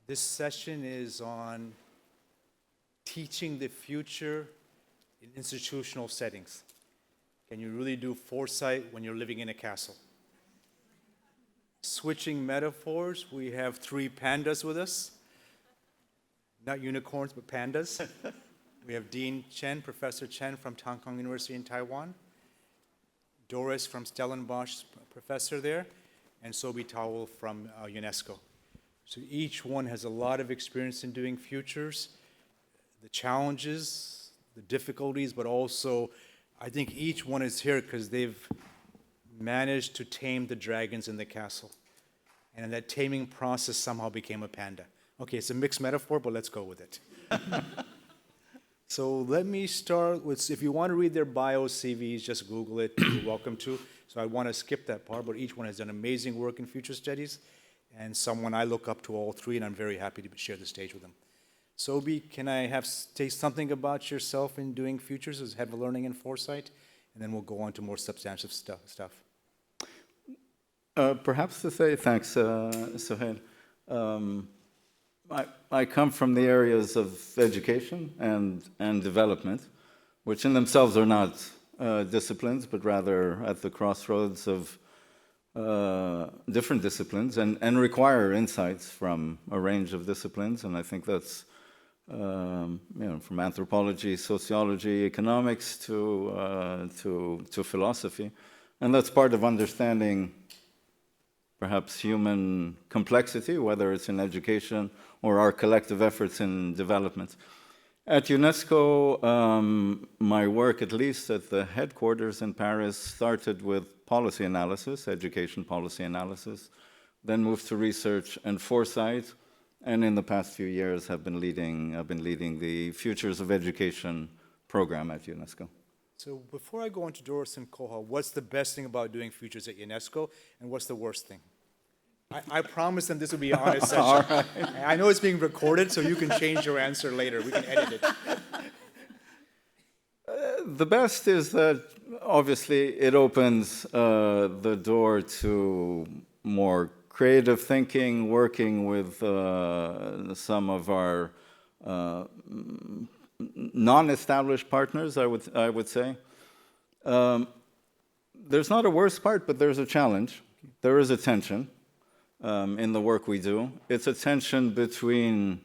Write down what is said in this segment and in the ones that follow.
This session is on teaching the future in institutional settings. Can you really do foresight when you're living in a castle? Switching metaphors, we have three pandas with us. Not unicorns, but pandas. We have Dean Chen, Professor Chen from Tamkang University in Taiwan. Doris from Stellenbosch, professor there. And Sobhi Tawil from UNESCO. So each one has a lot of experience in doing futures, the challenges, the difficulties, but also I think each one is here because they've managed to tame the dragons in the castle. And in that taming process somehow became a panda. Okay, it's a mixed metaphor, but let's go with it. So let me start with, if you want to read their bio CVs, just Google it, you're welcome to. So I want to skip that part, but each one has done amazing work in future studies, and someone I look up to all three, and I'm very happy to share the stage with them. Sobhi, can I say something about yourself in doing futures as head of learning and foresight, and then we'll go on to more substantive stuff. Perhaps to say, thanks, Sohail. I come from the areas of education and development, which in themselves are not disciplines, but rather at the crossroads of different disciplines and require insights from a range of disciplines. And I think that's from anthropology, sociology, economics to philosophy, and that's part of understanding perhaps human complexity, whether it's in education or our collective efforts in development. At UNESCO, my work, at least at the headquarters in Paris, started with policy analysis, education policy analysis, then moved to research and foresight, and in the past few years I've been leading the Futures of Education program at UNESCO. So before I go on to Doris and Kuo-Hua, what's the best thing about doing futures at UNESCO, and what's the worst thing? I promise them this will be an honest session. All right. I know it's being recorded, so you can change your answer later. We can edit it. The best is that, obviously, it opens the door to more creative thinking, working with some of our non-established partners, I would say. There's not a worst part, but there's a challenge. There is a tension in the work we do. It's a tension between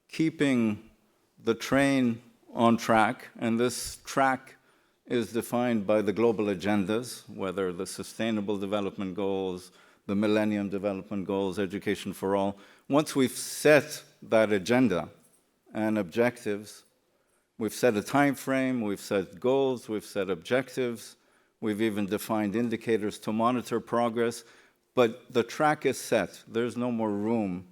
keeping the train on track, and this track is defined by the global agendas, whether the Sustainable Development Goals, the Millennium Development Goals, Education for All. Once we've set that agenda and objectives, we've set a time frame, we've set goals, we've set objectives, we've even defined indicators to monitor progress, but the track is set. There's no more room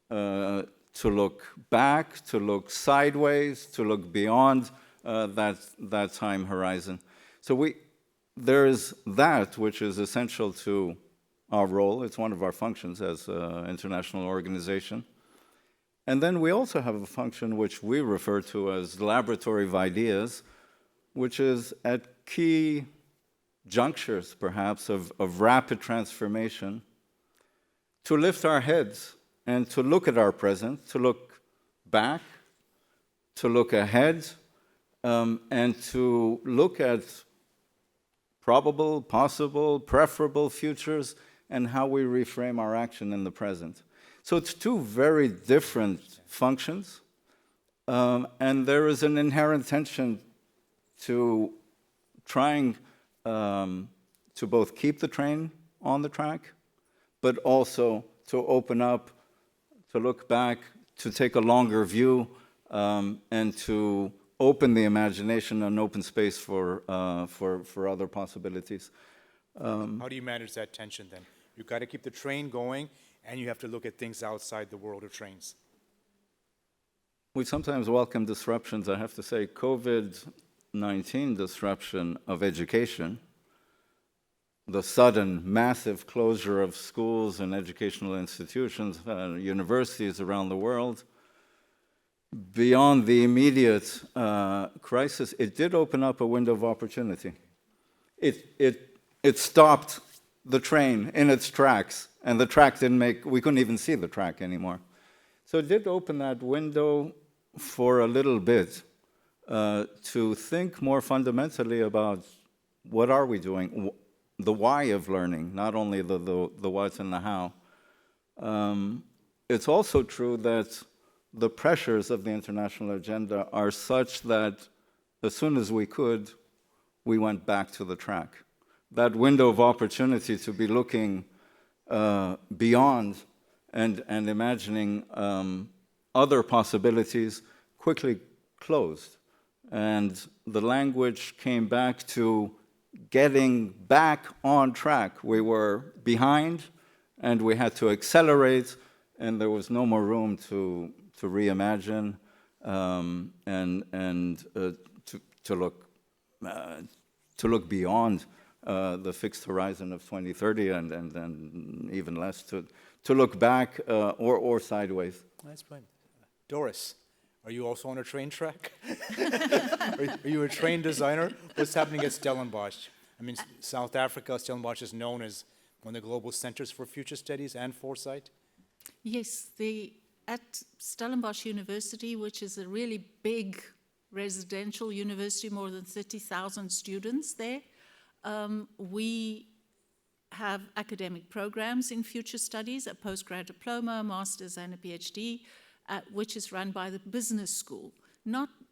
to look back, to look sideways, to look beyond that time horizon. So there is that which is essential to our role. It's one of our functions as an international organization. And then we also have a function which we refer to as laboratory of ideas, which is at key junctures, perhaps, of rapid transformation, to lift our heads and to look at our present, to look back, to look ahead, and to look at probable, possible, preferable futures and how we reframe our action in the present. So it's two very different functions, and there is an inherent tension to trying to both keep the train on the track, but also to open up, to look back, to take a longer view, and to open the imagination and open space for other possibilities. How do you manage that tension then? You've got to keep the train going, and you have to look at things outside the world of trains. We sometimes welcome disruptions. I have to say, COVID-19 disruption of education, the sudden massive closure of schools and educational institutions, universities around the world, beyond the immediate crisis, it did open up a window of opportunity. It stopped the train in its tracks, and the track didn't make, we couldn't even see the track anymore. So it did open that window for a little bit to think more fundamentally about what are we doing, the why of learning, not only the what and the how. It's also true that the pressures of the international agenda are such that as soon as we could, we went back to the track. That window of opportunity to be looking beyond and imagining other possibilities quickly closed. And the language came back to getting back on track. We were behind, and we had to accelerate, and there was no more room to reimagine and to look beyond the fixed horizon of 2030 and even less to look back or sideways. That's fine. Doris, are you also on a train track? Are you a train designer? What's happening at Stellenbosch? I mean, South Africa, Stellenbosch is known as one of the global centers for future studies and foresight. Yes, at Stellenbosch University, which is a really big residential university, more than 30,000 students there, we have academic programs in future studies, a postgrad diploma, a master's, and a PhD, which is run by the business school.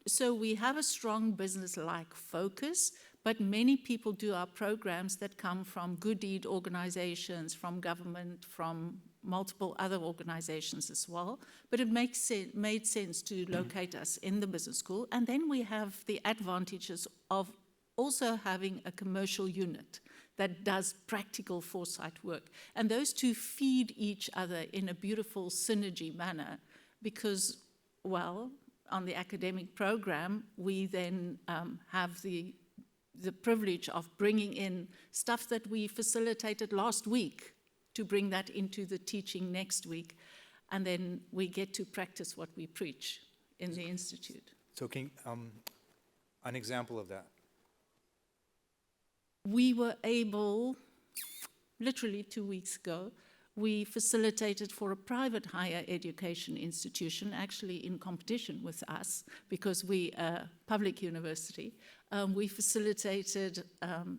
So we have a strong business-like focus, but many people do our programs that come from good deed organizations, from government, from multiple other organizations as well. But it made sense to locate us in the business school. And then we have the advantages of also having a commercial unit that does practical foresight work. And those two feed each other in a beautiful synergy manner because, well, on the academic program, we then have the privilege of bringing in stuff that we facilitated last week to bring that into the teaching next week. And then we get to practice what we preach in the Institute. So an example of that? We were able, literally 2 weeks ago, we facilitated for a private higher education institution, actually in competition with us, because we are a public university. We facilitated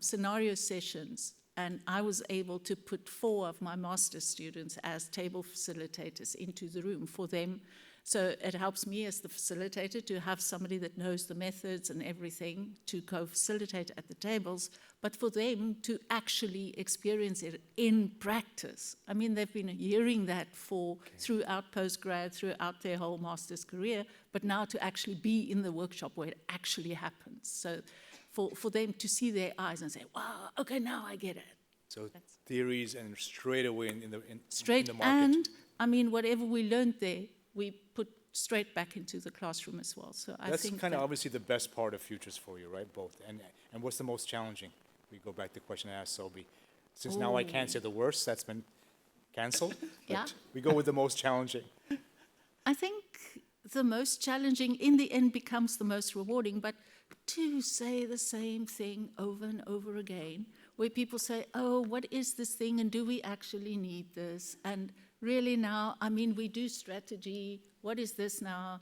scenario sessions, and I was able to put 4 of my master's students as table facilitators into the room for them. So it helps me as the facilitator to have somebody that knows the methods and everything to co-facilitate at the tables, but for them to actually experience it in practice. I mean, they've been hearing that throughout postgrad, throughout their whole master's career, but now to actually be in the workshop where it actually happens. So for them to see their eyes and say, wow, okay, now I get it. So theories and straight away in the market. And, I mean, whatever we learned there, we put straight back into the classroom as well. So I That's think kind of obviously the best part of futures for you, right? Both. And what's the most challenging? We go back to the question I asked Sobhi. Since now I can't say the worst, that's been canceled. Yeah. We go with the most challenging. I think the most challenging in the end becomes the most rewarding, but to say the same thing over and over again, where people say, oh, what is this thing and do we actually need this? And really now, I mean, we do strategy, what is this now?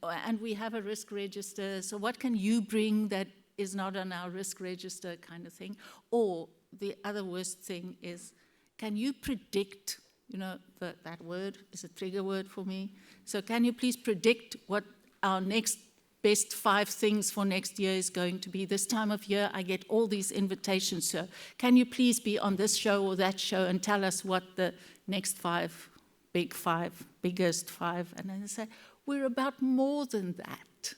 And we have a risk register, so what can you bring that is not on our risk register kind of thing? Or the other worst thing is, can you predict, you know, that word is a trigger word for me. So can you please predict what our next best 5 things for next year is going to be? This time of year, I get all these invitations. So can you please be on this show or that show and tell us what the next 5, biggest 5? And then they say, we're about more than that.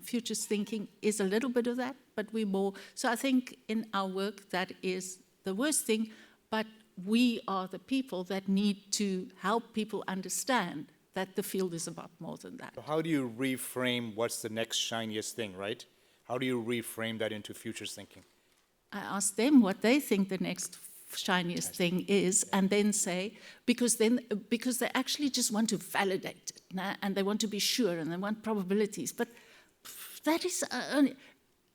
Futures thinking is a little bit of that, but we're more. So I think in our work, that is the worst thing, but we are the people that need to help people understand that the field is about more than that. So how do you reframe what's the next shiniest thing, right? How do you reframe that into futures thinking? I ask them what they think the next shiniest thing is, and then say, because they actually just want to validate it, and they want to be sure, and they want probabilities. But that is,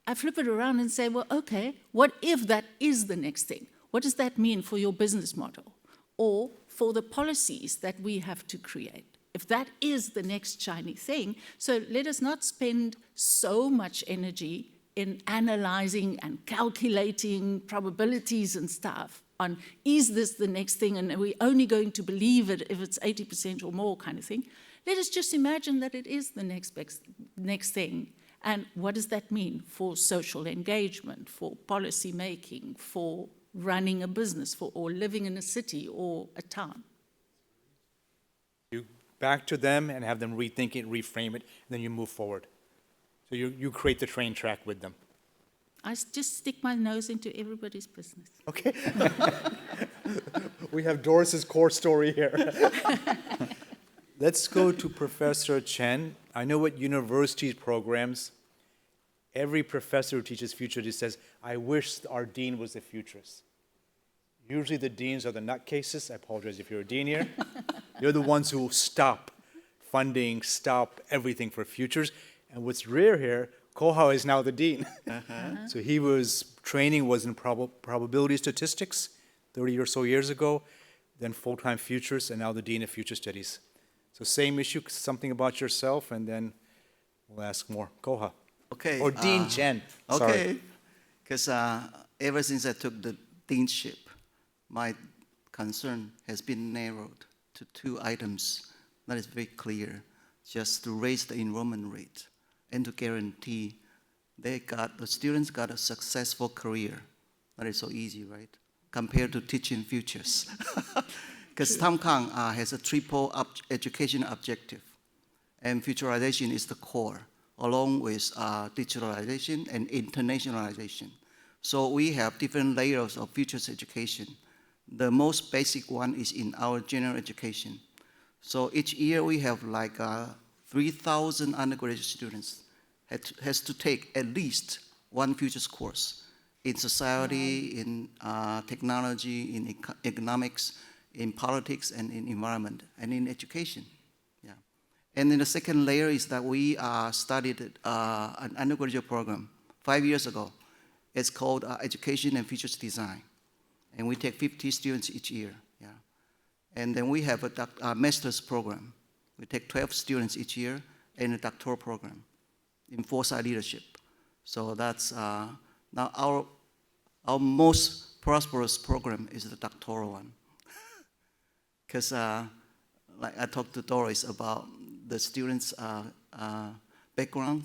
I flip it around and say, well, okay, what if that is the next thing? what does that mean for your business model or for the policies that we have to create? If that is the next shiny thing, so let us not spend so much energy in analyzing and calculating probabilities and stuff on, is this the next thing, and are we only going to believe it if it's 80% or more kind of thing? Let us just imagine that it is the next thing. And what does that mean for social engagement, for policy making, for running a business, or living in a city or a town? You back to them and have them rethink it, reframe it, and then you move forward. So you create the train track with them. I just stick my nose into everybody's business. Okay. We have Doris's core story here. Let's go to Professor Chen. I know at universities programs, every professor who teaches futurist says, I wish our dean was a futurist. Usually the deans are the nutcases. I apologize if you're a dean here. They're the ones who stop funding, stop everything for futures. And what's rare here, Kuo-Hua is now the dean. So training was in probability statistics 30 or so years ago, then full-time futures, and now the dean of future studies. So same issue, something about yourself, and then we'll ask more. Kuo-Hua. Okay. Or Dean Chen. Okay. Because ever since I took the deanship, my concern has been narrowed to 2 items. That is very clear. Just to raise the enrollment rate and to guarantee the students got a successful career. That is so easy, right? Compared to teaching futures. Because Tamkang has a triple education objective, and futurization is the core, along with digitalization and internationalization. So we have different layers of futures education. The most basic one is in our general education. So each year we have like 3,000 undergraduate students has to take at least one futures course in society, in technology, in economics, in politics, and in environment, and in education. Yeah. And then the second layer is that we studied an undergraduate program 5 years ago. It's called Education and Futures Design. And we take 50 students each year. Yeah. And then we have a master's program. We take 12 students each year, and a doctoral program in Foresight leadership. So that's now our most prosperous program is the doctoral one. Because like I talked to Doris about the students' background,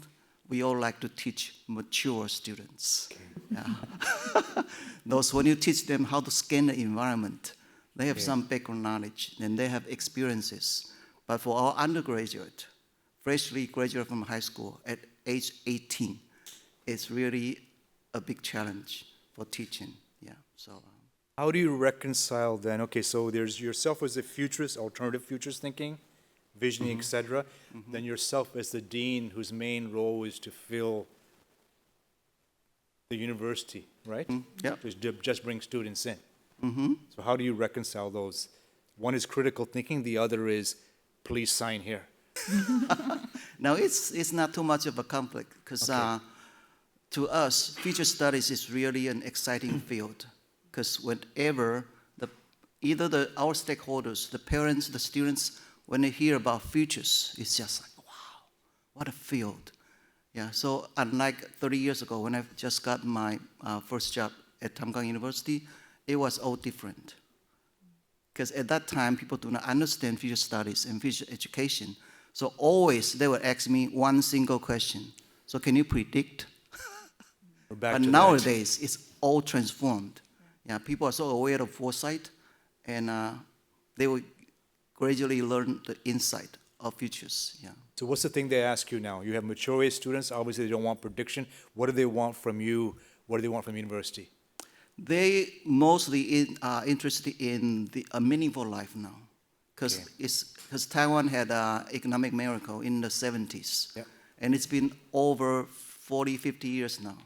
we all like to teach mature students. Okay. Yeah. Those, when you teach them how to scan the environment, they have some background knowledge and they have experiences. But for our undergraduate, freshly graduated from high school at age 18, it's really a big challenge for teaching. Yeah. So. How do you reconcile then? Okay, so there's yourself as a futurist, alternative futures thinking, visioning, etc. Then yourself as the dean, whose main role is to fill the university, right? Yeah. Just bring students in. So how do you reconcile those? One is critical thinking, the other is please sign here. Now it's not too much of a conflict because to us, future studies is really an exciting field. Because whenever our stakeholders, the parents, the students, when they hear about futures, it's just like, wow, what a field. Yeah, so unlike 30 years ago when I just got my first job at Tamkang University, it was all different. Because at that time, people do not understand future studies and future education. So always they would ask me one single question. So can you predict? But nowadays, it's all transformed. Yeah, people are so aware of foresight, and they will gradually learn the insight of futures. Yeah. So what's the thing they ask you now? You have mature age students. Obviously, they don't want prediction. What do they want from you? What do they want from university? They mostly are interested in a meaningful life now, because Taiwan had an economic miracle in the 70s, and it's been over 40, 50 years now.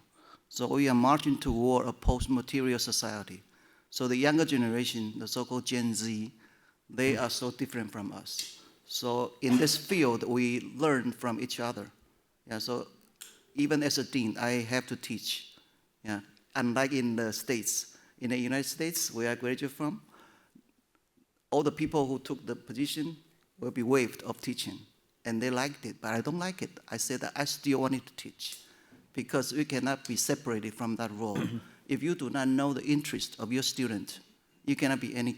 So we are marching toward a post-material society. So the younger generation, the so-called Gen Z, they are so different from us. So in this field, we learn from each other. Yeah, so even as a dean, I have to teach. Yeah, unlike in the States, in the United States, where I graduated from, all the people who took the position will be waived of teaching. And they liked it, but I don't like it. I said that I still wanted to teach because we cannot be separated from that role. If you do not know the interest of your student, you cannot be any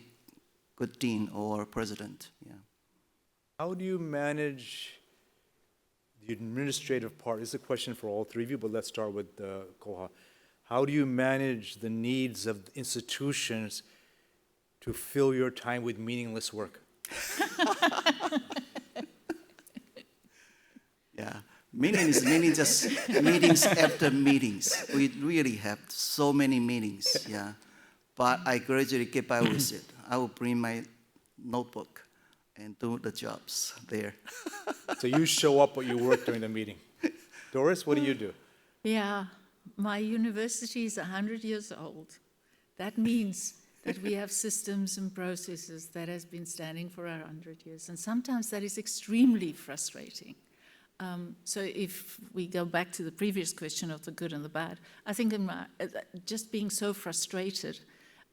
good dean or president. Yeah. How do you manage the administrative part? This is a question for all three of you, but let's start with Kuo-Hua. How do you manage the needs of institutions to fill your time with meaningless work? Yeah, meaning just meetings after meetings. We really have so many meetings, yeah. But I gradually get by with it. I will bring my notebook and do the jobs there. So you show up, but you work during the meeting. Doris, what do you do? Yeah, my university is 100 years old. That means that we have systems and processes that has been standing for 100 years. And sometimes that is extremely frustrating. So if we go back to the previous question of the good and the bad, I think just being so frustrated,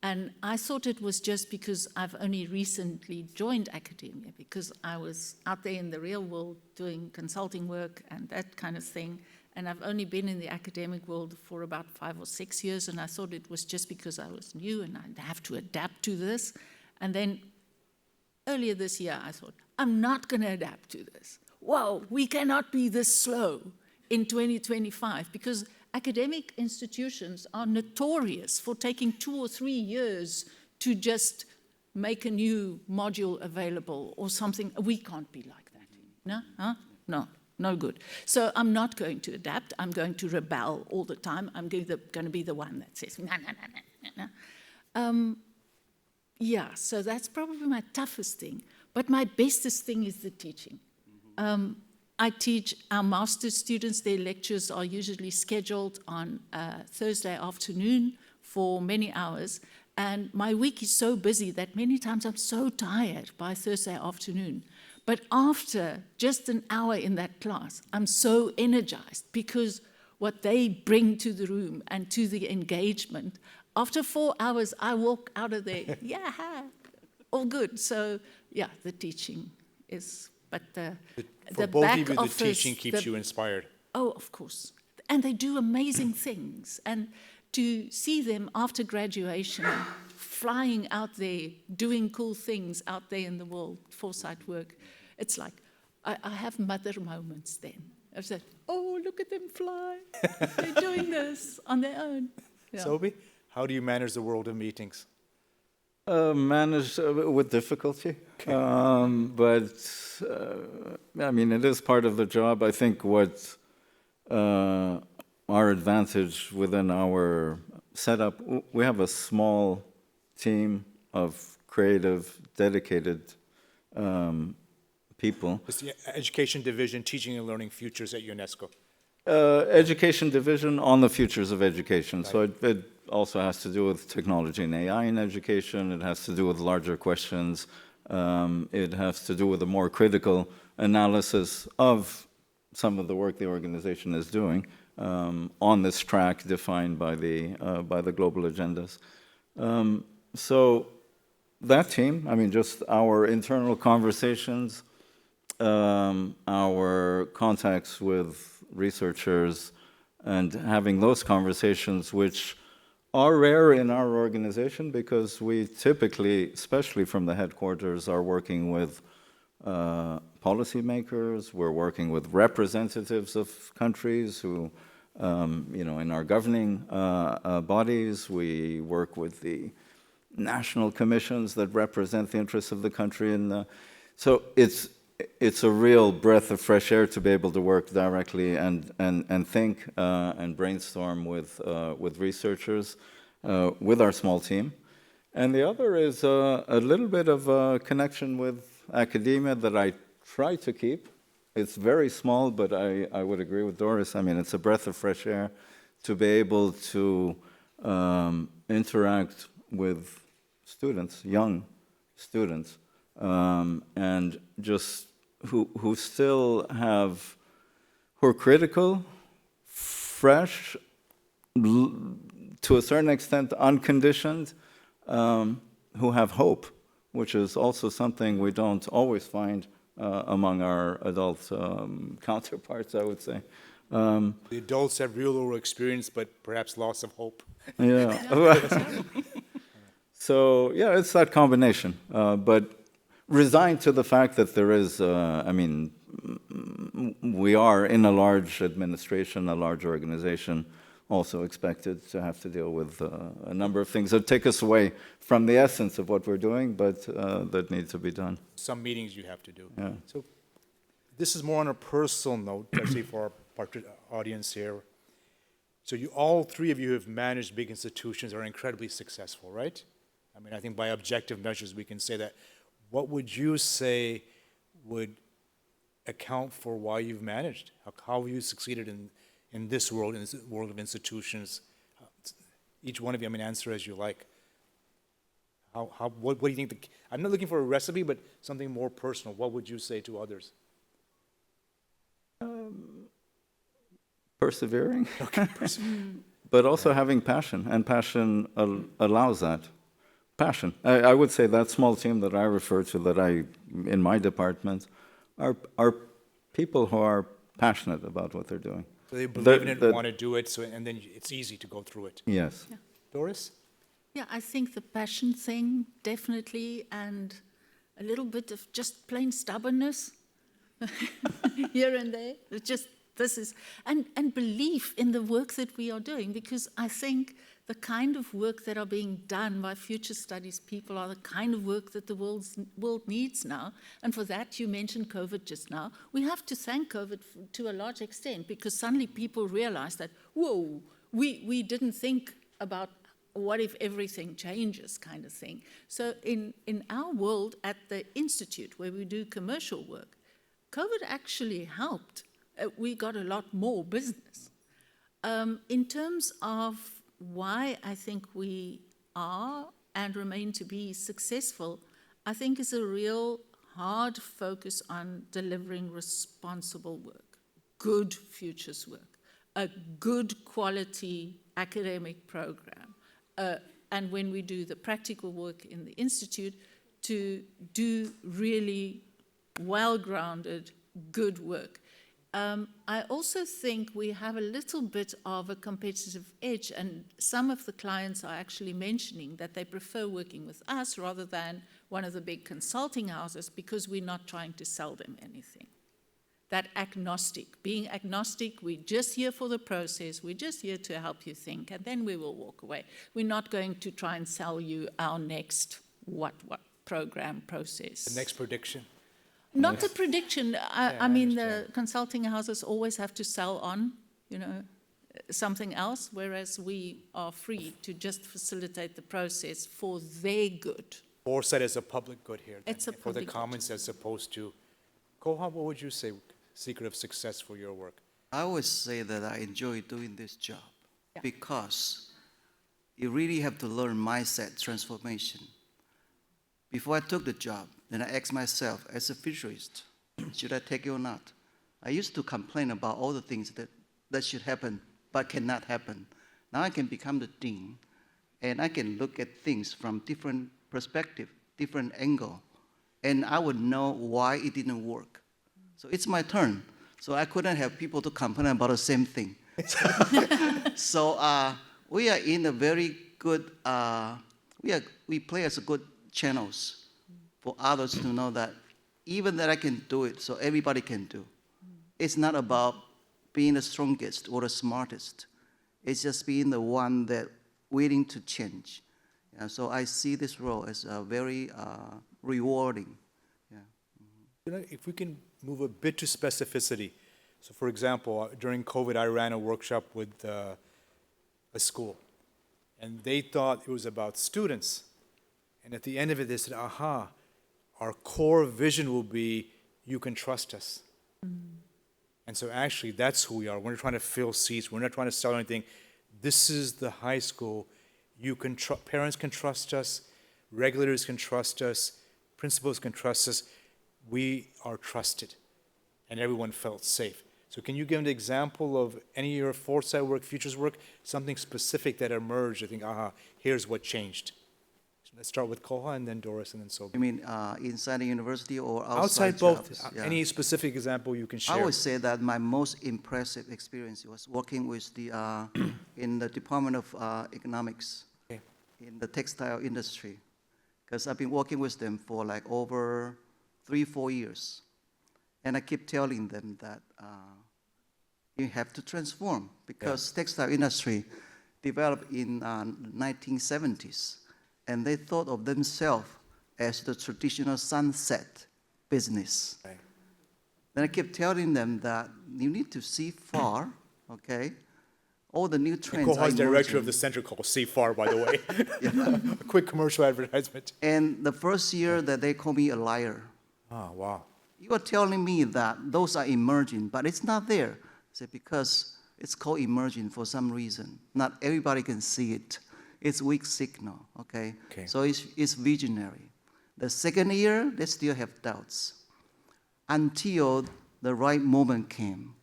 and I thought it was just because I've only recently joined academia, because I was out there in the real world doing consulting work and that kind of thing, and I've only been in the academic world for about 5 or 6 years, and I thought it was just because I was new and I'd have to adapt to this. And then earlier this year, I thought, I'm not going to adapt to this. Whoa, we cannot be this slow in 2025, because academic institutions are notorious for taking 2 or 3 years to just make a new module available or something. We can't be like that. No? Huh? No good. So I'm not going to adapt. I'm going to rebel all the time. I'm going to be the one that says, no. Yeah, so that's probably my toughest thing. But my bestest thing is the teaching. I teach our master's students. Their lectures are usually scheduled on Thursday afternoon for many hours. And my week is so busy that many times I'm so tired by Thursday afternoon. But after just an hour in that class, I'm so energized because what they bring to the room and to the engagement, after 4 hours, I walk out of there, yeah, all good. So, yeah, the teaching is... But For both of you, the teaching keeps you inspired. Oh, of course. And they do amazing things. And to see them after graduation, flying out there, doing cool things out there in the world, Foresight work, it's like, I have mother moments then. I've said, oh, look at them fly. They're doing this on their own. Yeah. Sobhi, how do you manage the world of meetings? Managed with difficulty, but I mean, it is part of the job. I think what our advantage within our setup, we have a small team of creative, dedicated people. It's the Education Division, Teaching and Learning Futures at UNESCO. Education division on the futures of education. Right. So it also has to do with technology and AI in education. It has to do with larger questions. It has to do with a more critical analysis of some of the work the organization is doing on this track defined by the global agendas. So that team, I mean, just our internal conversations, our contacts with researchers, and having those conversations, which are rare in our organization because we typically, especially from the headquarters, are working with policymakers, we're working with representatives of countries who, in our governing bodies, we work with the national commissions that represent the interests of the country. So it's a real breath of fresh air to be able to work directly and think and brainstorm with researchers, with our small team. And the other is a little bit of a connection with academia that I try to keep. It's very small, but I would agree with Doris. I mean, it's a breath of fresh air to be able to interact with students, young students, and just who still who are critical, fresh, to a certain extent, unconditioned, who have hope, which is also something we don't always find among our adult counterparts, I would say. The adults have real world experience, but perhaps loss of hope. Yeah. So, yeah, it's that combination. But resigned to the fact that there is, we are in a large administration, a large organization, also expected to have to deal with a number of things that take us away from the essence of what we're doing, but that need to be done. Some meetings you have to do. Yeah. So this is more on a personal note, let's say for our audience here. So you, all three of you have managed big institutions, are incredibly successful, right? I mean, I think by objective measures, we can say that. What would you say would account for why you've managed? How have you succeeded in this world of institutions? Each one of you, answer as you like. What do you think? I'm not looking for a recipe, but something more personal. What would you say to others? Persevering, but also having passion, and passion allows that. Passion. I would say that small team that I refer to, in my department, are people who are passionate about what they're doing. So they believe in it, want to do it, and then it's easy to go through it. Yes. Yeah. Doris? Yeah, I think the passion thing, definitely, and a little bit of just plain stubbornness here and there. It's just, and belief in the work that we are doing, because I think the kind of work that are being done by future studies people are the kind of work that the world needs now. And for that, you mentioned COVID just now. We have to thank COVID to a large extent, because suddenly people realize that, whoa, we didn't think about what if everything changes kind of thing. So in our world at the Institute, where we do commercial work, COVID actually helped. We got a lot more business. In terms of why I think we are and remain to be successful, I think is a real hard focus on delivering responsible work, good futures work, a good quality academic program, and when we do the practical work in the Institute, to do really well-grounded, good work. I also think we have a little bit of a competitive edge, and some of the clients are actually mentioning that they prefer working with us rather than one of the big consulting houses, because we're not trying to sell them anything. That being agnostic, we're just here for the process, we're just here to help you think, and then we will walk away. We're not going to try and sell you our next what program process. The next prediction. Not a prediction. I mean, the understand. consulting houses always have to sell on, something else, whereas we are free to just facilitate the process for their good. Foresight is a public good here. It's a for the public good. commons as opposed to. Kuo-Hua, what would you say, secret of success for your work? I would say that I enjoy doing this job Yeah. because you really have to learn mindset transformation. Before I took the job, then I asked myself, as a futurist, should I take it or not? I used to complain about all the things that should happen but cannot happen. Now I can become the dean, and I can look at things from different perspective, different angle, and I would know why it didn't work. So it's my turn. So I couldn't have people to complain about the same thing. So we are in a very good, we play as a good channels for others to know that even that I can do it, so everybody can do. It's not about being the strongest or the smartest. It's just being the one that willing to change. Yeah, so I see this role as very rewarding. Yeah. If we can move a bit to specificity. So for example, during COVID, I ran a workshop with a school, and they thought it was about students. And at the end of it, they said, aha, our core vision will be, you can trust us. And so actually, that's who we are. We're not trying to fill seats. We're not trying to sell anything. This is the high school. You can parents can trust us. Regulators can trust us. Principals can trust us. We are trusted. And everyone felt safe. So can you give an example of any of your foresight work, futures work, something specific that emerged? I think, here's what changed. So let's start with Kuo-Hua and then Doris and then Sobhi. You mean inside the university or outside Outside both, jobs? Yeah. any specific example you can share? I would say that my most impressive experience was working with the in the Department of Economics Okay. in the textile industry, because I've been working with them for like over 3-4 years, and I keep telling them that you have to transform because textile industry developed in 1970s, and they thought of themselves as the traditional sunset business. Right. Then I kept telling them that you need to see far, okay? All the new trends are Kuo-Hua's director of emerging. the center called CFAR, by the way. A quick commercial advertisement. And the first year that they call me a liar. Oh, wow. You are telling me that those are emerging, but it's not there. I said, because it's called emerging for some reason. Not everybody can see it. It's weak signal, okay? Okay. So it's visionary. The second year, they still have doubts. Until the right moment came.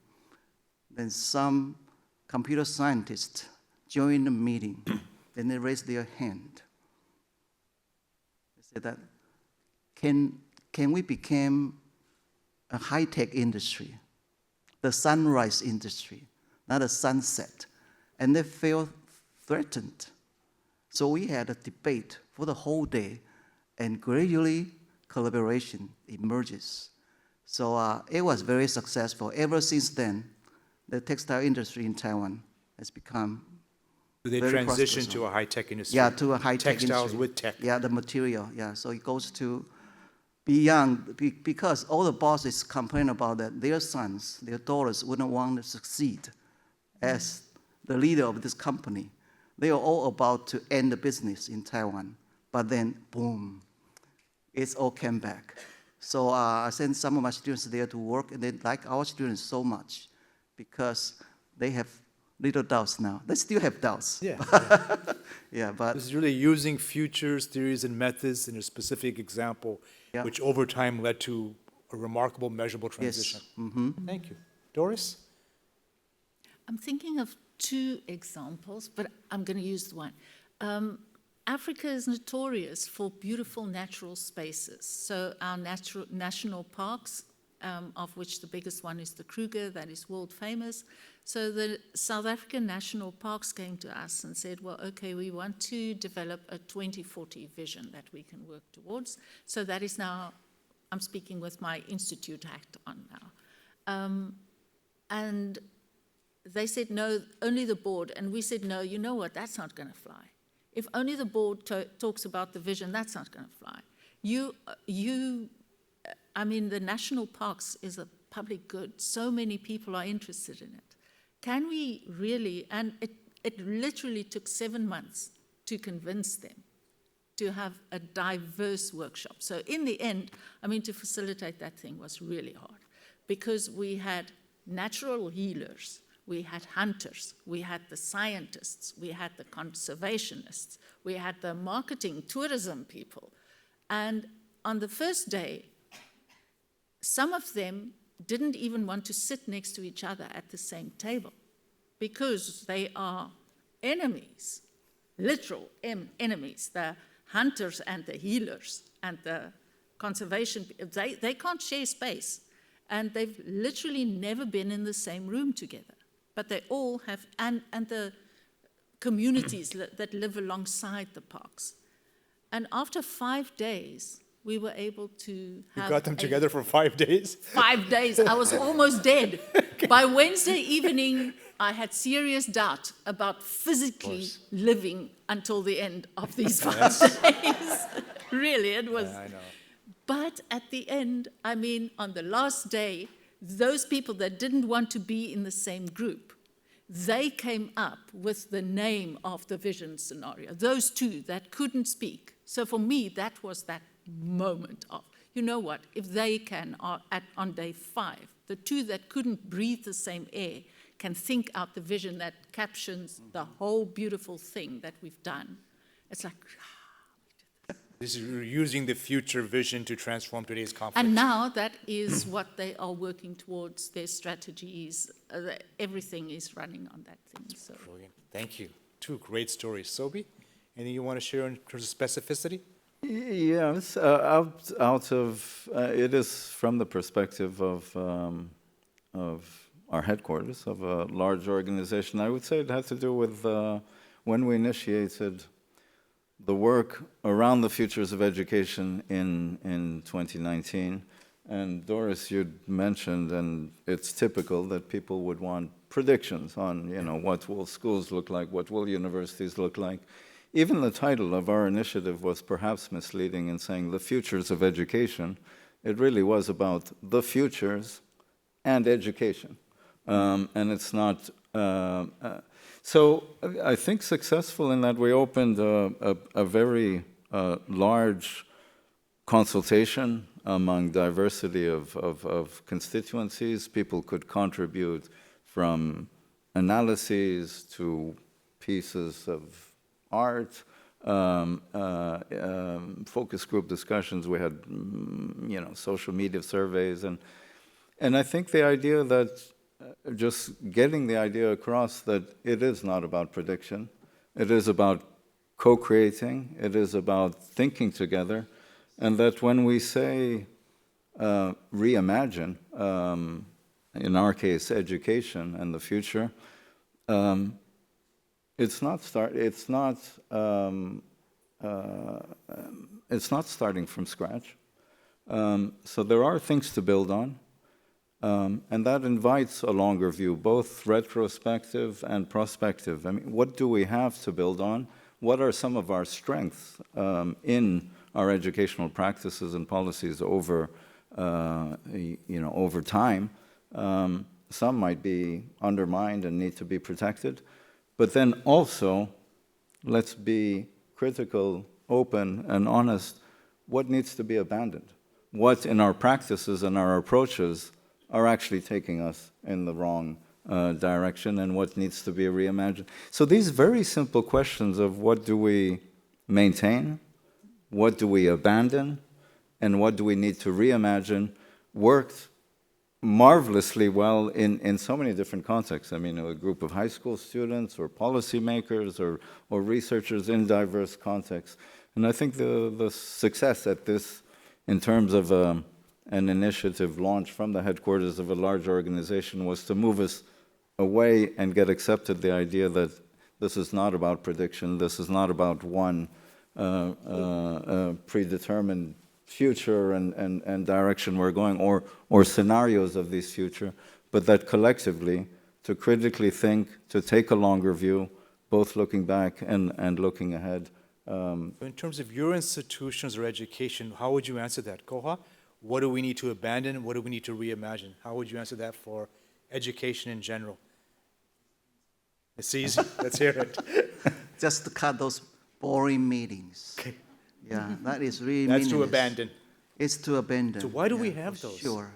Then some computer scientists joined the meeting. Then they raised their hand. They said that, can we become a high-tech industry, the sunrise industry, not a sunset? And they felt threatened. So we had a debate for the whole day, and gradually collaboration emerges. So it was very successful. Ever since then, the textile industry in Taiwan has become Do they very transition prosperous. to a high-tech industry? Yeah, to a high-tech Textiles industry. with tech. Yeah, the material, yeah. So it goes to beyond, because all the bosses complain about that their sons, their daughters wouldn't want to succeed as the leader of this company. They are all about to end the business in Taiwan. But then, boom, it's all came back. So I sent some of my students there to work, and they like our students so much because they have little doubts now. They still have doubts. Yeah. Yeah, but This is really using futures, theories, and methods in a specific example, Yeah. which over time led to a remarkable, measurable yes. transition. Mm-hmm. Thank you. Doris? I'm thinking of two examples, but I'm going to use one. Africa is notorious for beautiful natural spaces. So our national parks, of which the biggest one is the Kruger, that is world famous. So the South African national parks came to us and said, well, okay, we want to develop a 2040 vision that we can work towards. So that is now, I'm speaking with my institute hat on now. And they said, no, only the board. And we said, no, you know what, that's not going to fly. If only the board talks about the vision, that's not going to fly. I mean, the national parks is a public good. So many people are interested in it. Can we really, and it literally took 7 months to convince them to have a diverse workshop. So in the end, I mean, to facilitate that thing was really hard because we had natural healers, we had hunters, we had the scientists, we had the conservationists, we had the marketing, tourism people. And on the first day, some of them didn't even want to sit next to each other at the same table because they are enemies, literal enemies, the hunters and the healers and the conservation. They can't share space, and they've literally never been in the same room together. But they all have, and the communities that live alongside the parks. And after 5 days, we were able to have... You got them together for 5 days? 5 days. I was almost dead. By Wednesday evening, I had serious doubt about physically living until the end of these 5 days. Really, it was... Yeah, I know. But at the end, I mean, on the last day, those people that didn't want to be in the same group, they came up with the name of the vision scenario, those two that couldn't speak. So for me, that was that moment of, you know what, if they can, on day 5, the two that couldn't breathe the same air can think out the vision that captions the whole beautiful thing that we've done. It's like, This is using the future vision to transform today's conflict. And now that is what they are working towards, their strategies, everything is running on that thing, so. Brilliant. Thank you. Two great stories. Sobhi, anything you want to share in terms of specificity? Yes, out of it is from the perspective of our headquarters of a large organization. I would say it had to do with when we initiated the work around the futures of education in 2019. And Doris, you'd mentioned, and it's typical that people would want predictions on, what will schools look like, what will universities look like. Even the title of our initiative was perhaps misleading in saying the futures of education. It really was about the futures and education. And it's not, so I think successful in that we opened a very large consultation among diversity of constituencies. People could contribute from analyses to pieces of art, focus group discussions. We had, social media surveys, and I think the idea that just getting the idea across that it is not about prediction, it is about co-creating, it is about thinking together, and that when we say reimagine, in our case, education and the future, it's not starting from scratch. So there are things to build on, and that invites a longer view, both retrospective and prospective. I mean, what do we have to build on? What are some of our strengths in our educational practices and policies over, over time? Some might be undermined and need to be protected. But then also, let's be critical, open, and honest. What needs to be abandoned? What in our practices and our approaches are actually taking us in the wrong direction, and what needs to be reimagined? So these very simple questions of what do we maintain, what do we abandon, and what do we need to reimagine worked marvelously well in so many different contexts. I mean, a group of high school students or policymakers or researchers in diverse contexts. And I think the success at this, in terms of an initiative launched from the headquarters of a large organization, was to move us away and get accepted the idea that this is not about prediction, this is not about one predetermined future and direction we're going, or scenarios of this future, but that collectively, to critically think, to take a longer view, both looking back and looking ahead. In terms of your institutions or education, how would you answer that, Kuo-Hua? What do we need to abandon? What do we need to reimagine? How would you answer that for education in general? It's easy. Let's hear it. Just to cut those boring meetings. Okay. Yeah, that is really That's to meaningless. abandon. It's to abandon. So why do we yeah, have for those? Sure.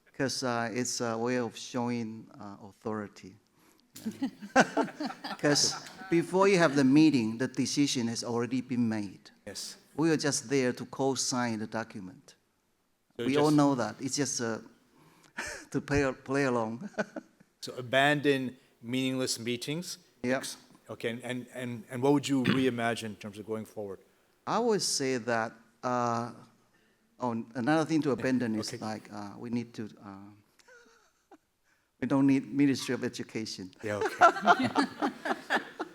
Because it's a way of showing authority. Because before you have the meeting, the decision has already been made. Yes. We are just there to co-sign the document. So We all know that. It's just to play along. So abandon meaningless meetings. Yep. Okay, and what would you reimagine in terms of going forward? I would say that another thing to abandon is Okay. like we need to, we don't need Ministry of Education. Yeah, okay.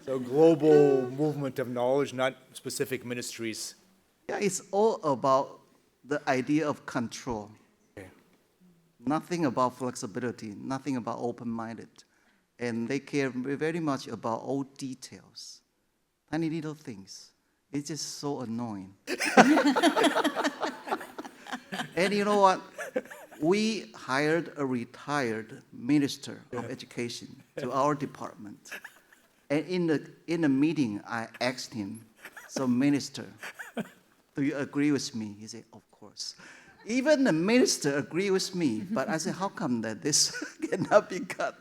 So global movement of knowledge, not specific ministries. Yeah, it's all about the idea of control. Okay. Nothing about flexibility, nothing about open-minded. And they care very much about all details, tiny little things. It's just so annoying. And you know what? We hired a retired minister of education to our department. And in the meeting, I asked him, so minister, do you agree with me? He said, of course. Even the minister agreed with me, but I said, how come that this cannot be cut?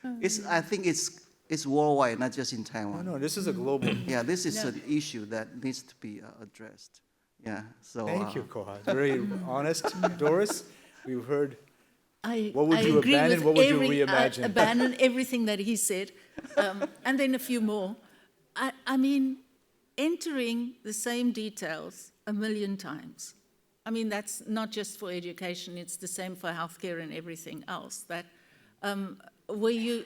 I think it's it's worldwide, not just in No, Taiwan. no, this is a global. Yeah, this is Yeah. an issue that needs to be addressed. Yeah, so. Thank you, Kuo-Hua. Very honest. Doris, we've heard, I, What would I you agree abandon? with What would you every, reimagine? abandon everything that he said, and then a few more. I mean, entering the same details a million times. I mean, that's not just for education, it's the same for healthcare and everything else. That where you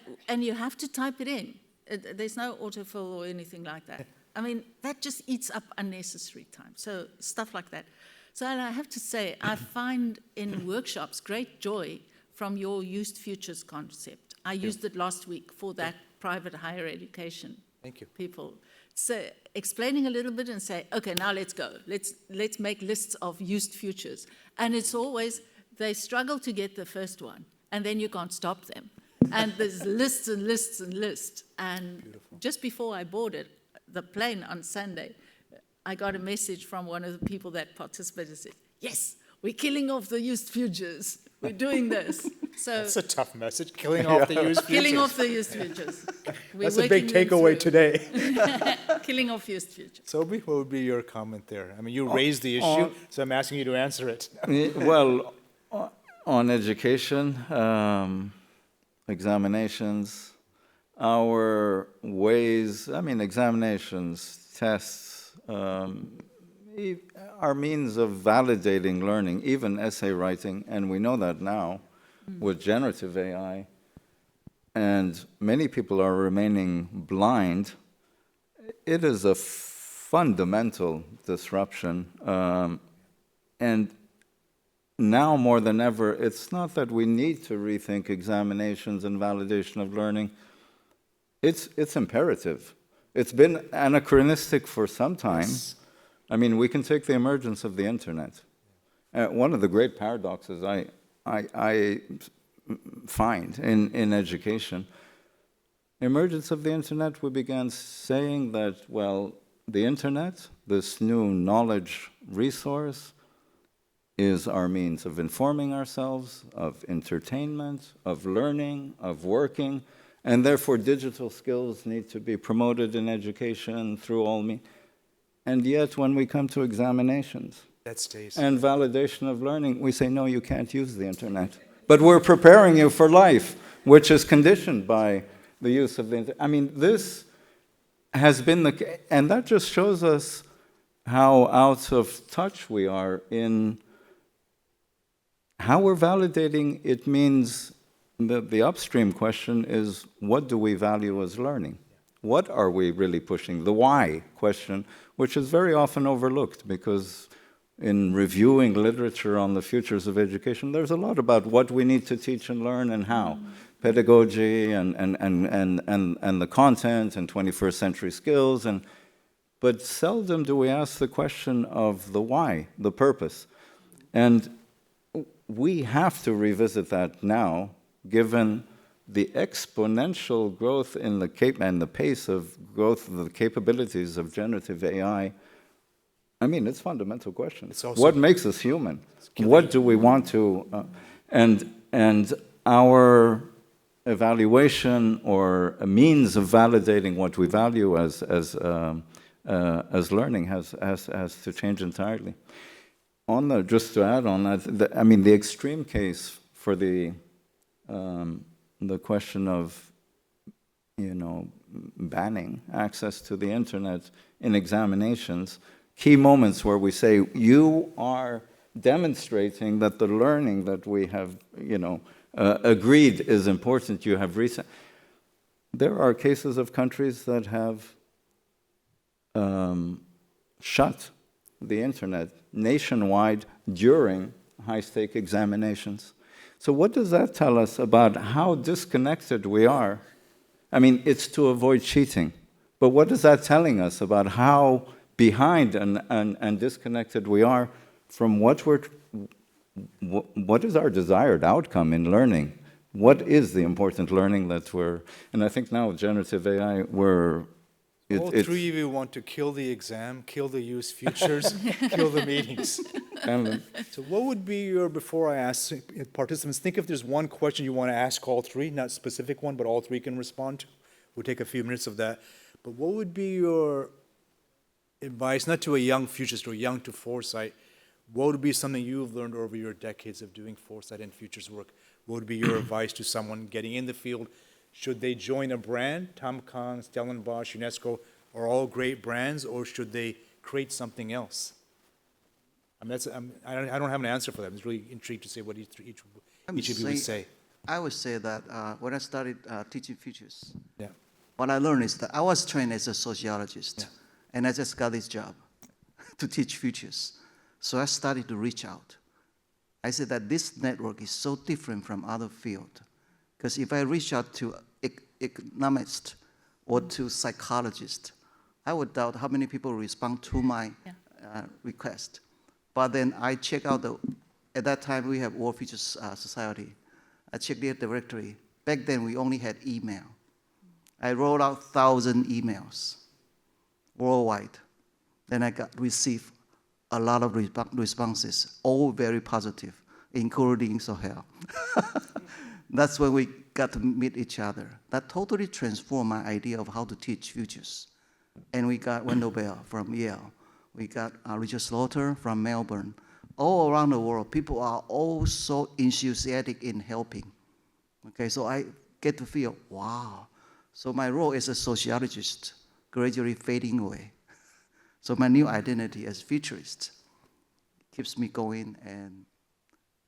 have to type it in. There's no autofill or anything like that. I mean, that just eats up unnecessary time. So stuff like that. So and I have to say, I find in workshops great joy from your used futures concept. I used it last week for that private higher education thank you. people. So explaining a little bit and say, okay, now let's go. Let's make lists of used futures. And it's always, they struggle to get the first one, and then you can't stop them. And there's lists and lists and lists. And just before I boarded the plane on Sunday, I got a message from one of the people that participated, said, yes, we're killing off the used futures. We're doing this. So That's a tough message, killing off the used futures. killing off the used futures. We're That's a big working them takeaway through. today. Killing off used futures. Sobhi, what would be your comment there? I mean, you raised the issue, so I'm asking you to answer it. Well, on education, examinations, our ways, I mean, examinations, tests, are means of validating learning, even essay writing, and we know that now with generative AI, and many people are remaining blind. It is a fundamental disruption, and now more than ever, it's not that we need to rethink examinations and validation of learning. It's imperative. It's been anachronistic for some time. Yes. I mean, we can take the emergence of the internet. One of the great paradoxes I find in education, emergence of the internet, we began saying that, well, the internet, this new knowledge resource, is our means of informing ourselves, of entertainment, of learning, of working, and therefore digital skills need to be promoted in education through all means. And yet, when we come to examinations That stays. and validation of learning, we say, no, you can't use the internet. But we're preparing you for life, which is conditioned by the use of the internet. I mean, this has been the case, and that just shows us how out of touch we are in how we're validating. It means that the upstream question is, what do we value as learning? What are we really pushing? The why question, which is very often overlooked, because in reviewing literature on the futures of education, there's a lot about what we need to teach and learn and how. Pedagogy and the content and 21st century skills, but seldom do we ask the question of the why, the purpose. And we have to revisit that now, given the exponential growth in and the pace of growth of the capabilities of generative AI. I mean, it's a fundamental question. It's also, what makes us human? What do we want to, and our evaluation or a means of validating what we value as learning has to change entirely. Just to add on that, I mean, the extreme case for the question of, banning access to the internet in examinations, key moments where we say, you are demonstrating that the learning that we have, agreed is important, you have recent. There are cases of countries that have shut the internet nationwide during high-stake examinations. So what does that tell us about how disconnected we are? I mean, it's to avoid cheating, but what is that telling us about how behind and disconnected we are from what is our desired outcome in learning? What is the important learning that and I think now with generative AI, all three of you want to kill the exam, kill the used futures, kill the meetings. So what would be before I ask participants, think if there's one question you want to ask all three, not a specific one, but all three can respond to. we'll take a few minutes of that. But what would be your advice, not to a young futurist or young to Foresight, what would be something you've learned over your decades of doing Foresight and futures work? What would be your advice to someone getting in the field? Should they join a brand? Tamkang, Stellenbosch, UNESCO are all great brands, or should they create something else? I mean, I don't have an answer for that. I'm just really intrigued to see what each of you would say. I would say that when I started teaching futures, Yeah. what I learned is that I was trained as a sociologist, and I just got this job to teach futures. So I started to reach out. I said that this network is so different from other fields, because if I reach out to economists or to psychologists, I would doubt how many people respond to my request. But then I check out at that time we have World Futures Society. I checked their directory. Back then we only had email. I wrote out 1,000 emails worldwide. Then I received a lot of responses, all very positive, including Sohail. That's when we got to meet each other. That totally transformed my idea of how to teach futures. And we got Wendell Bell from Yale. We got Richard Slaughter from Melbourne. All around the world, people are all so enthusiastic in helping. Okay, so I get to feel, wow. So my role as a sociologist gradually fading away. So my new identity as futurist keeps me going, and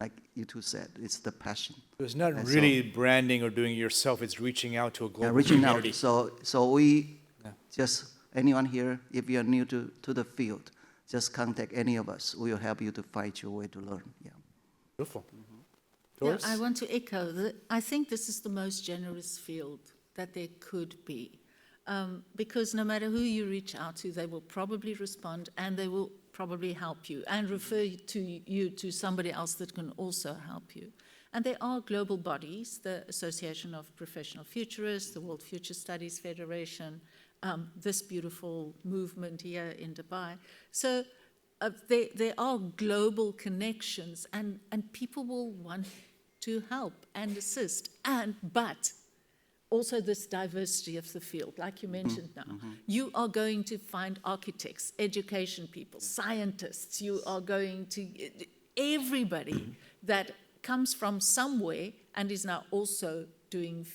like you two said, it's the passion. It's not really branding or doing it yourself, it's reaching out to a global reaching out. community. So we just, anyone here, if you're new to the field, just contact any of us. We will help you to find your way to learn. Yeah. Beautiful. Yeah, Doris? I want to echo that. I think this is the most generous field that there could be. Because no matter who you reach out to, they will probably respond, and they will probably help you and refer you to somebody else that can also help you. And there are global bodies, the Association of Professional Futurists, the World Future Studies Federation, this beautiful movement here in Dubai. So there are global connections, and people will want to help and assist, but also this diversity of the field, like you mentioned now. You are going to find architects, education people, scientists. You are going to, everybody that comes from somewhere and is now also doing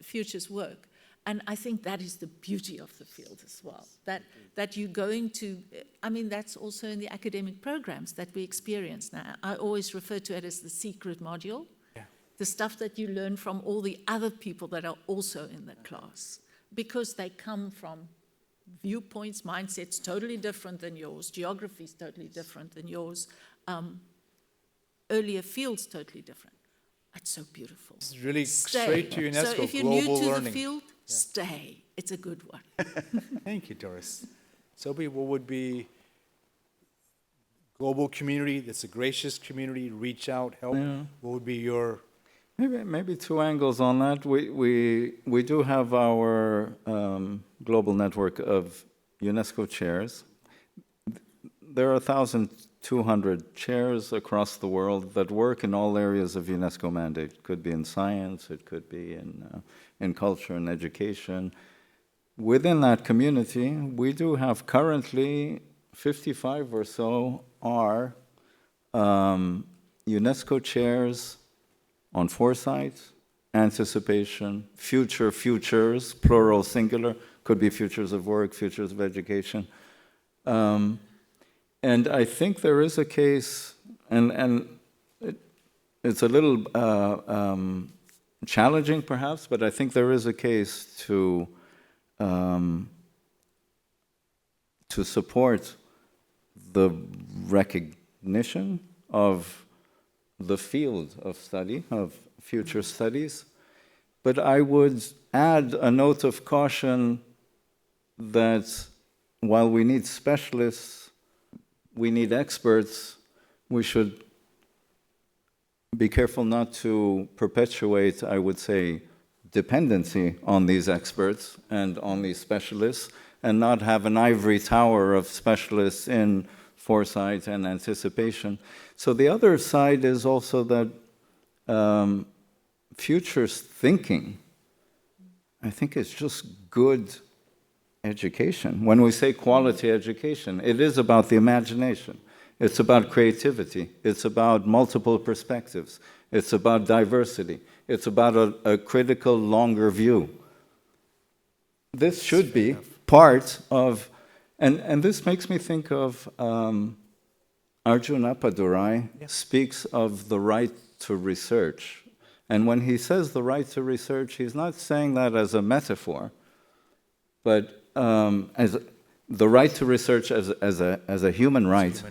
futures work. And I think that is the beauty of the field as well, that you're going to, I mean, that's also in the academic programs that we experience now. I always refer to it as the secret module. The stuff that you learn from all the other people that are also in the class, because they come from viewpoints, mindsets totally different than yours, geographies totally different than yours, earlier fields totally different. It's so beautiful. It's really Stay. straight to UNESCO, So if you're global new to learning. the field, stay. It's a good one. Thank you, Doris. Sobhi, what would be global community, that's a gracious community, reach out, help? Yeah. What would be your... Maybe two angles on that. We do have our global network of UNESCO chairs. There are 1,200 chairs across the world that work in all areas of UNESCO mandate. It could be in science, it could be in culture and education. Within that community, we do have currently 55 or so are UNESCO chairs on foresight, anticipation, futures, plural, singular, could be futures of work, futures of education. And I think there is a case, and it's a little challenging perhaps, but I think there is a case to support the recognition of the field of study, of future studies. But I would add a note of caution that while we need specialists, we need experts, we should be careful not to perpetuate, I would say, dependency on these experts and on these specialists, and not have an ivory tower of specialists in foresight and anticipation. So the other side is also that futures thinking I think it's just good education. When we say quality education, it is about the imagination. It's about creativity. It's about multiple perspectives. It's about diversity. It's about a critical, longer view. This should be part of, and this makes me think of Arjun Appadurai speaks of the right to research. And when he says the right to research, he's not saying that as a metaphor, but as the right to research as a human right.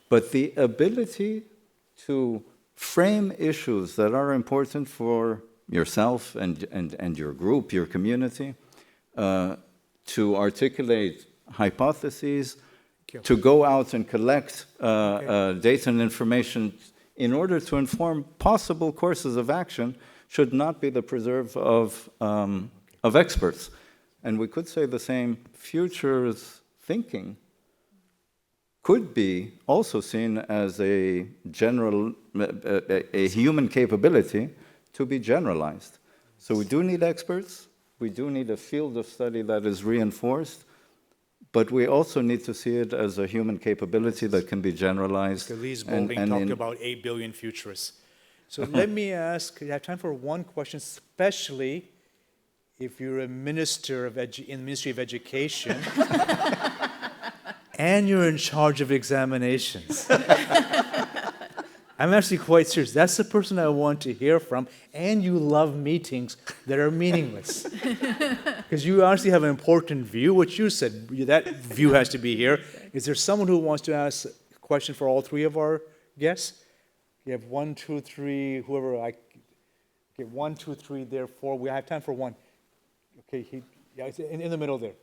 But the ability to frame issues that are important for yourself and your group, your community, to articulate hypotheses, to go out and collect data and information in order to inform possible courses of action should not be the preserve of experts. And we could say the same, futures thinking could be also seen as a general, a human capability to be generalized. So we do need experts, we do need a field of study that is reinforced, but we also need to see it as a human capability that can be generalized. Lise Boulding talked about 8 billion futurists. So let me ask, I have time for one question, especially if you're a minister in the Ministry of Education and you're in charge of examinations. I'm actually quite serious. That's the person I want to hear from, and you love meetings that are meaningless. Because you honestly have an important view, which you said, that view has to be here. Is there someone who wants to ask a question for all three of our guests? You have 1, 2, 3, whoever I get 1, 2, 3, there, 4. We have time for one. Okay, it's in the middle there.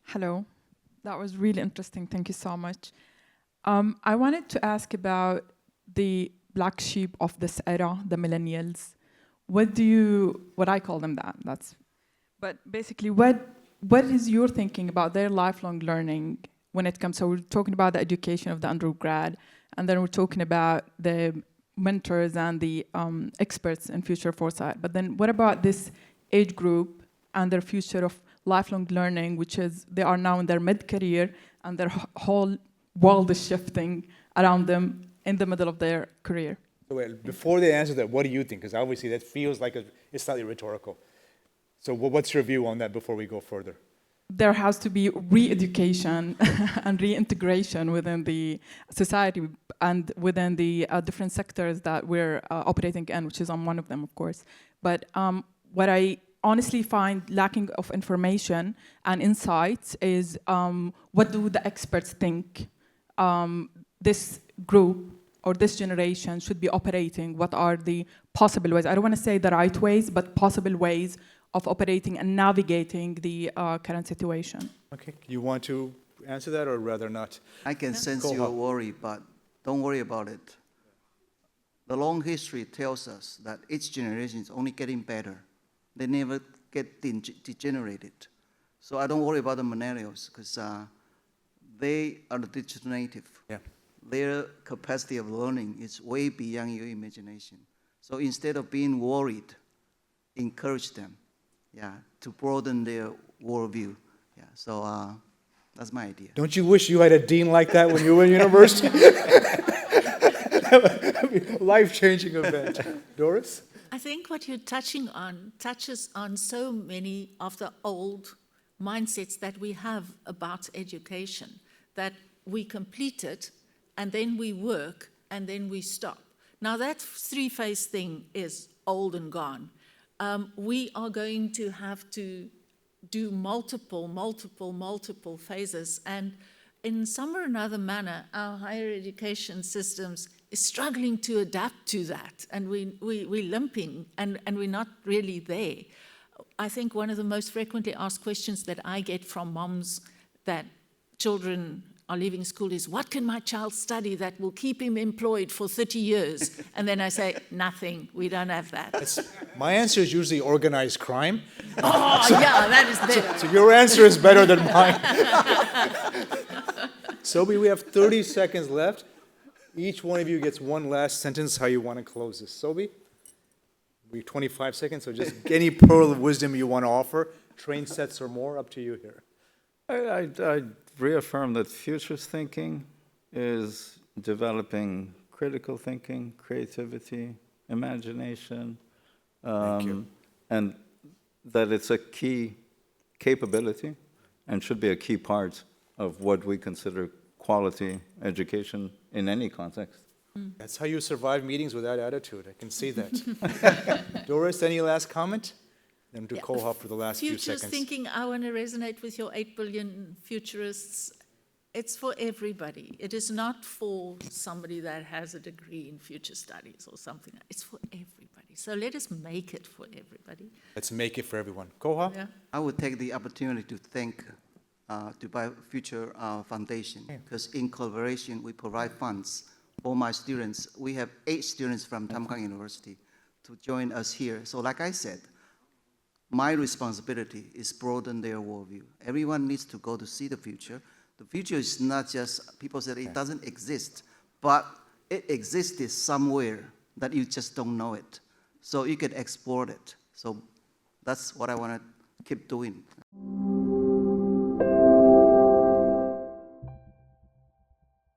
Hello. That was really interesting. Thank you so much. I wanted to ask about the black sheep of this era, the millennials. What I call them but basically what is your thinking about their lifelong learning when it comes, so we're talking about the education of the undergrad, and then we're talking about the mentors and the experts in future foresight. But then what about this age group and their future of lifelong learning, which is they are now in their mid-career and their whole world is shifting around them in the middle of their career? Well, before they answer that, what do you think? Because obviously that feels like it's slightly rhetorical. So what's your view on that before we go further? There has to be re-education and reintegration within the society and within the different sectors that we're operating in, which is on one of them, of course. But what I honestly find lacking of information and insights is what do the experts think this group or this generation should be operating? What are the possible ways? I don't want to say the right ways, but possible ways of operating and navigating the current situation. Okay, you want to answer that or rather not? I can sense your worry, but don't worry about it. The long history tells us that each generation is only getting better. They never get degenerated. So I don't worry about the millennials because they are the digital native. Yeah. Their capacity of learning is way beyond your imagination. So instead of being worried, encourage them, to broaden their worldview. Yeah, so that's my idea. Don't you wish you had a dean like that when you were in university? Life-changing event. Doris? I think what you're touching on touches on so many of the old mindsets that we have about education, that we complete it, and then we work, and then we stop. Now that three-phase thing is old and gone. We are going to have to do multiple phases, and in some or another manner, our higher education systems is struggling to adapt to that, and we're limping, and we're not really there. I think one of the most frequently asked questions that I get from moms that children are leaving school is, what can my child study that will keep him employed for 30 years? And then I say, nothing, we don't have that. My answer is usually organized crime. Oh, yeah, that is better. So your answer is better than mine. Sobhi, we have 30 seconds left. Each one of you gets one last sentence how you want to close this. Sobhi? We have 25 seconds, so just any pearl of wisdom you want to offer. Train sets or more, up to you here. I reaffirm that futures thinking is developing critical thinking, creativity, imagination, Thank you. and that it's a key capability and should be a key part of what we consider quality education in any context. That's how you survive meetings without attitude. I can see that. Doris, any last comment? Then to Yeah, Kuo-Hua for the last few Futures seconds. thinking, I want to resonate with your 8 billion futurists. It's for everybody. It is not for somebody that has a degree in future studies or something. It's for everybody. So let us make it for everybody. Let's make it for everyone. Kuo-Hua? Yeah. I would take the opportunity to thank Dubai Future Foundation, because in collaboration, we provide funds for my students. We have 8 students from Tamkang University to join us here. So like I said, my responsibility is broaden their worldview. Everyone needs to go to see the future. The future is not just, people say it doesn't exist, but it existed somewhere that you just don't know it. So you can explore it. So that's what I want to keep doing.